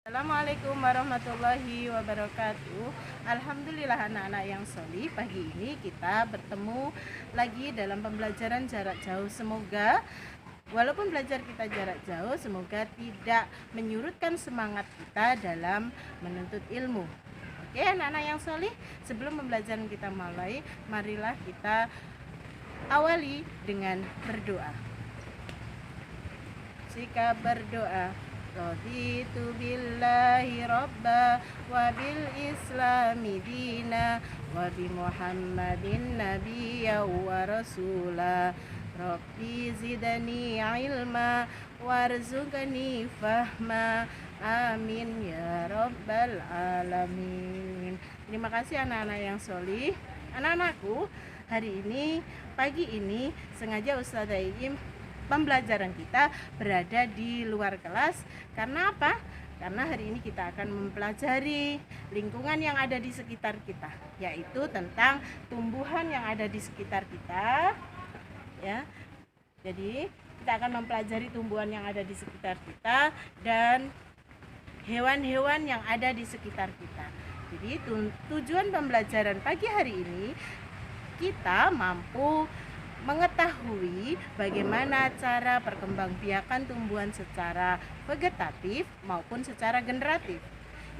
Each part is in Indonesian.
Assalamualaikum warahmatullahi wabarakatuh. Alhamdulillah anak-anak yang solih, pagi ini kita bertemu lagi dalam pembelajaran jarak jauh. Semoga walaupun belajar kita jarak jauh, semoga tidak menyurutkan semangat kita dalam menuntut ilmu. Oke anak-anak yang solih, sebelum pembelajaran kita mulai, marilah kita awali dengan berdoa. Jika berdoa, raditu billahi rabba wa bil islami dina wa bi muhammadin nabiyya wa rasula. Rabbi zidani ilma warzuqni fahma. Amin ya rabbal alamin. Terima kasih anak-anak yang solih. Anak-anakku, hari ini, pagi ini sengaja Ustazah Iim pembelajaran kita berada di luar kelas. Karena apa? Karena hari ini kita akan mempelajari lingkungan yang ada di sekitar kita, yaitu tentang tumbuhan yang ada di sekitar kita. Ya, jadi kita akan mempelajari tumbuhan yang ada di sekitar kita dan hewan-hewan yang ada di sekitar kita. Jadi tujuan pembelajaran pagi hari ini, kita mampu mengetahui bagaimana cara perkembangbiakan tumbuhan secara vegetatif maupun secara generatif.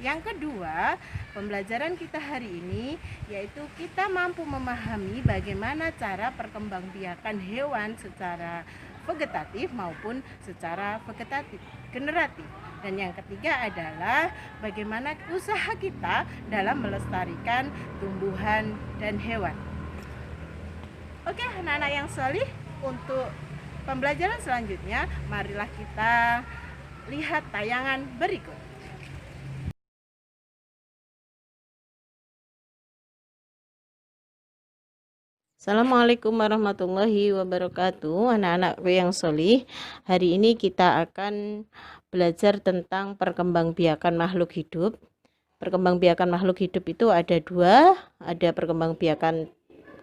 Yang kedua, pembelajaran kita hari ini yaitu kita mampu memahami bagaimana cara perkembangbiakan hewan secara vegetatif maupun secara generatif. Dan yang ketiga adalah bagaimana usaha kita dalam melestarikan tumbuhan dan hewan. Oke anak-anak yang solih, untuk pembelajaran selanjutnya marilah kita lihat tayangan berikut. Assalamualaikum warahmatullahi wabarakatuh. Anak-anak yang solih, hari ini kita akan belajar tentang perkembangbiakan makhluk hidup. Perkembangbiakan makhluk hidup itu ada dua, ada perkembangbiakan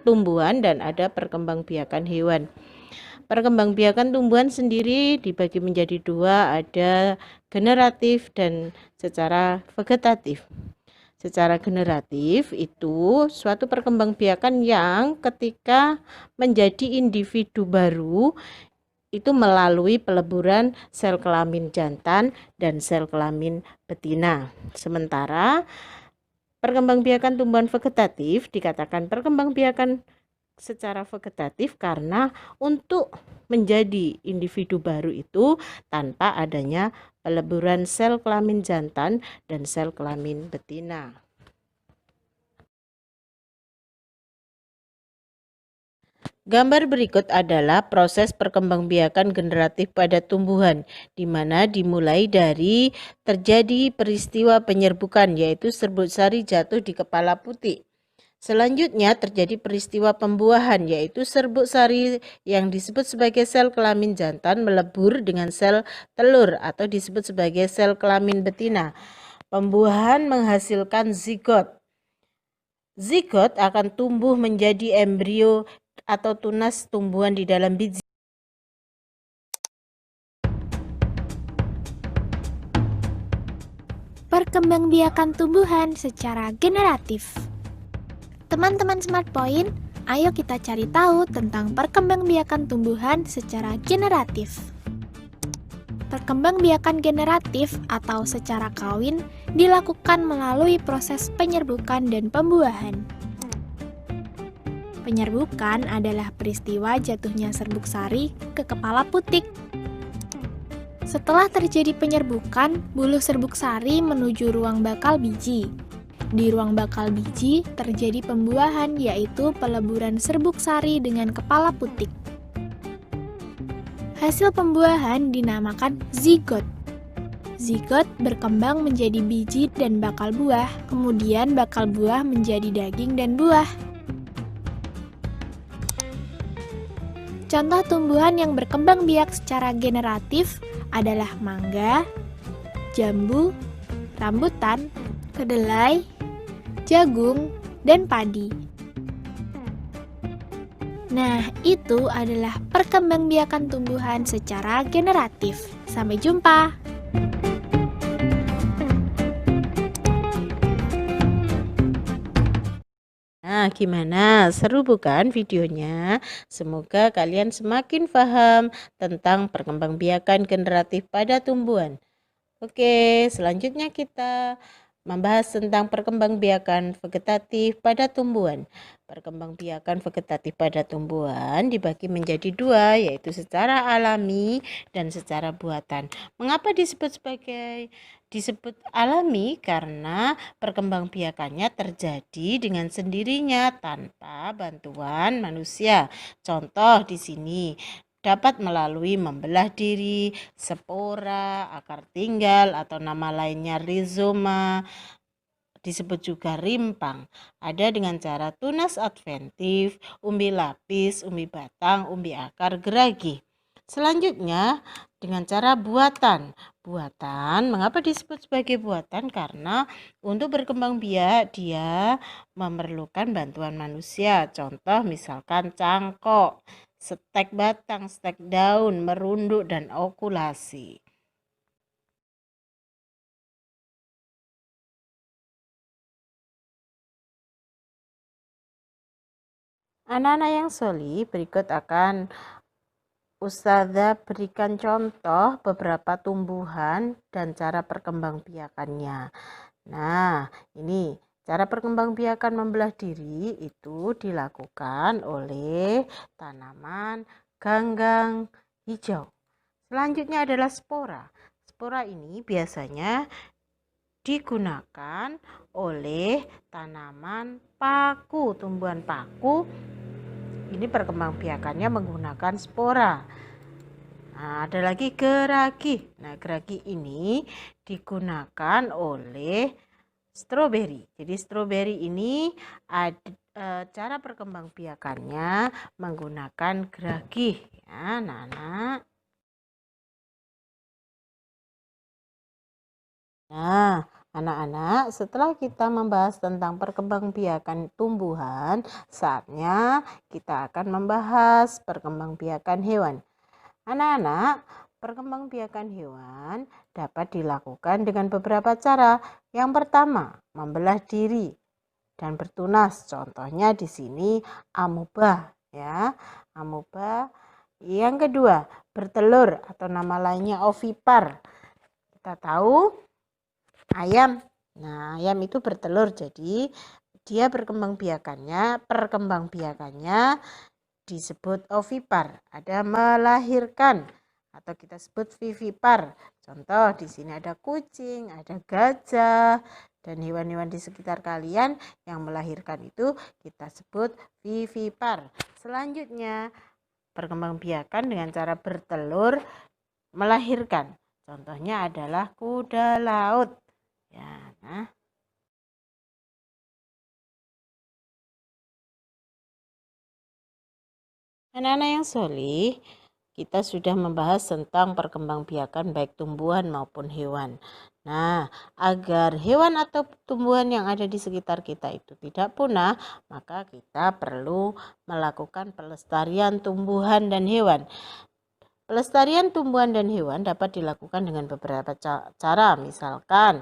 tumbuhan dan ada perkembangbiakan hewan. Perkembangbiakan tumbuhan sendiri dibagi menjadi dua, ada generatif dan secara vegetatif. Secara generatif itu suatu perkembangbiakan yang ketika menjadi individu baru itu melalui peleburan sel kelamin jantan dan sel kelamin betina. Sementara perkembangbiakan tumbuhan vegetatif dikatakan perkembangbiakan secara vegetatif karena untuk menjadi individu baru itu tanpa adanya peleburan sel kelamin jantan dan sel kelamin betina. Gambar berikut adalah proses perkembangbiakan generatif pada tumbuhan, di mana dimulai dari terjadi peristiwa penyerbukan, yaitu serbuk sari jatuh di kepala putik. Selanjutnya terjadi peristiwa pembuahan, yaitu serbuk sari yang disebut sebagai sel kelamin jantan melebur dengan sel telur atau disebut sebagai sel kelamin betina. Pembuahan menghasilkan zigot. Zigot akan tumbuh menjadi embrio atau tunas tumbuhan di dalam biji. Perkembangbiakan tumbuhan secara generatif. Teman-teman Smart Point, ayo kita cari tahu tentang perkembangbiakan tumbuhan secara generatif. Perkembangbiakan generatif atau secara kawin dilakukan melalui proses penyerbukan dan pembuahan. Penyerbukan adalah peristiwa jatuhnya serbuk sari ke kepala putik. Setelah terjadi penyerbukan, buluh serbuk sari menuju ruang bakal biji. Di ruang bakal biji terjadi pembuahan, yaitu peleburan serbuk sari dengan kepala putik. Hasil pembuahan dinamakan zigot. Zigot berkembang menjadi biji dan bakal buah, kemudian bakal buah menjadi daging dan buah. Contoh tumbuhan yang berkembang biak secara generatif adalah mangga, jambu, rambutan, kedelai, jagung, dan padi. Nah, itu adalah perkembangbiakan tumbuhan secara generatif. Sampai jumpa. gimana? Seru bukan videonya? Semoga kalian semakin paham tentang perkembangbiakan generatif pada tumbuhan. Oke, selanjutnya kita membahas tentang perkembangbiakan vegetatif pada tumbuhan. Perkembangbiakan vegetatif pada tumbuhan dibagi menjadi dua, yaitu secara alami dan secara buatan. Mengapa disebut alami? Karena perkembangbiakannya terjadi dengan sendirinya tanpa bantuan manusia. Contoh di sini dapat melalui membelah diri, spora, akar tinggal, atau nama lainnya rizoma, disebut juga rimpang. Ada dengan cara tunas adventif, umbi lapis, umbi batang, umbi akar, geragi. Selanjutnya dengan cara buatan. Buatan, mengapa disebut sebagai buatan? Karena untuk berkembang biak dia memerlukan bantuan manusia. Contoh misalkan cangkok, stek batang, stek daun, merunduk, dan okulasi. Anak-anak yang solih, berikut akan Ustazah berikan contoh beberapa tumbuhan dan cara perkembangbiakannya. Nah, ini cara perkembangbiakan membelah diri itu dilakukan oleh tanaman ganggang hijau. Selanjutnya adalah spora. Spora ini biasanya digunakan oleh tanaman paku, tumbuhan paku. Ini perkembangbiakannya menggunakan spora. Nah, ada lagi geragi. Nah, geragi ini digunakan oleh stroberi. Jadi stroberi ini ada cara perkembangbiakannya menggunakan geragi. Ya, anak-anak. Nah, anak-anak, setelah kita membahas tentang perkembangbiakan tumbuhan, saatnya kita akan membahas perkembangbiakan hewan. Anak-anak, perkembangbiakan hewan dapat dilakukan dengan beberapa cara. Yang pertama, membelah diri dan bertunas. Contohnya di sini amoeba, ya. Amoeba. Yang kedua, bertelur atau nama lainnya ovipar. Kita tahu ayam. Nah, ayam itu bertelur, jadi dia perkembangbiakannya disebut ovipar. Ada melahirkan atau kita sebut vivipar. Contoh di sini ada kucing, ada gajah, dan hewan-hewan di sekitar kalian yang melahirkan itu kita sebut vivipar. Selanjutnya perkembangbiakan dengan cara bertelur melahirkan. Contohnya adalah kuda laut. Ya, nah. Anak-anak yang solih, kita sudah membahas tentang perkembangbiakan baik tumbuhan maupun hewan. Nah, agar hewan atau tumbuhan yang ada di sekitar kita itu tidak punah, maka kita perlu melakukan pelestarian tumbuhan dan hewan. Pelestarian tumbuhan dan hewan dapat dilakukan dengan beberapa cara, misalkan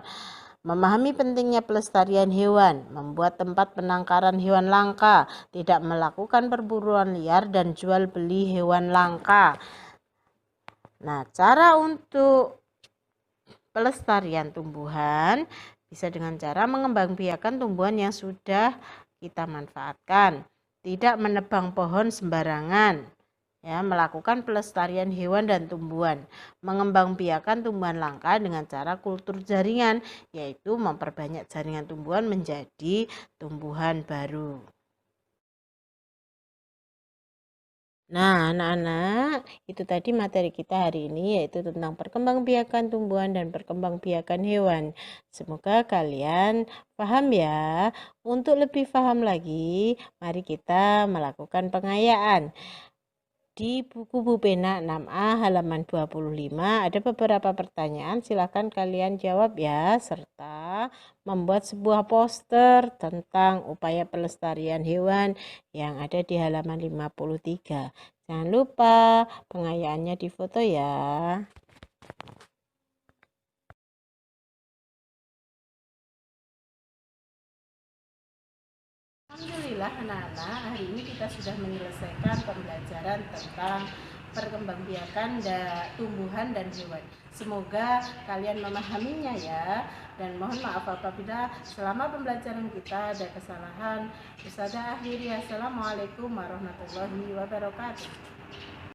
memahami pentingnya pelestarian hewan, membuat tempat penangkaran hewan langka, tidak melakukan perburuan liar dan jual beli hewan langka. Nah, cara untuk pelestarian tumbuhan bisa dengan cara mengembangbiakan tumbuhan yang sudah kita manfaatkan, tidak menebang pohon sembarangan. Ya, melakukan pelestarian hewan dan tumbuhan, mengembangbiakan tumbuhan langka dengan cara kultur jaringan, yaitu memperbanyak jaringan tumbuhan menjadi tumbuhan baru. Nah, anak-anak, itu tadi materi kita hari ini, yaitu tentang perkembangbiakan tumbuhan dan perkembangbiakan hewan. Semoga kalian paham ya. Untuk lebih paham lagi, mari kita melakukan pengayaan. Di buku Bu Pena 6A halaman 25 ada beberapa pertanyaan, silakan kalian jawab ya, serta membuat sebuah poster tentang upaya pelestarian hewan yang ada di halaman 53. Jangan lupa pengayaannya difoto ya. Alhamdulillah anak-anak, hari ini kita sudah menyelesaikan pembelajaran tentang perkembangbiakan tumbuhan dan hewan. Semoga kalian memahaminya ya. Dan mohon maaf apabila selama pembelajaran kita ada kesalahan. Ustazah akhiri, assalamualaikum warahmatullahi wabarakatuh.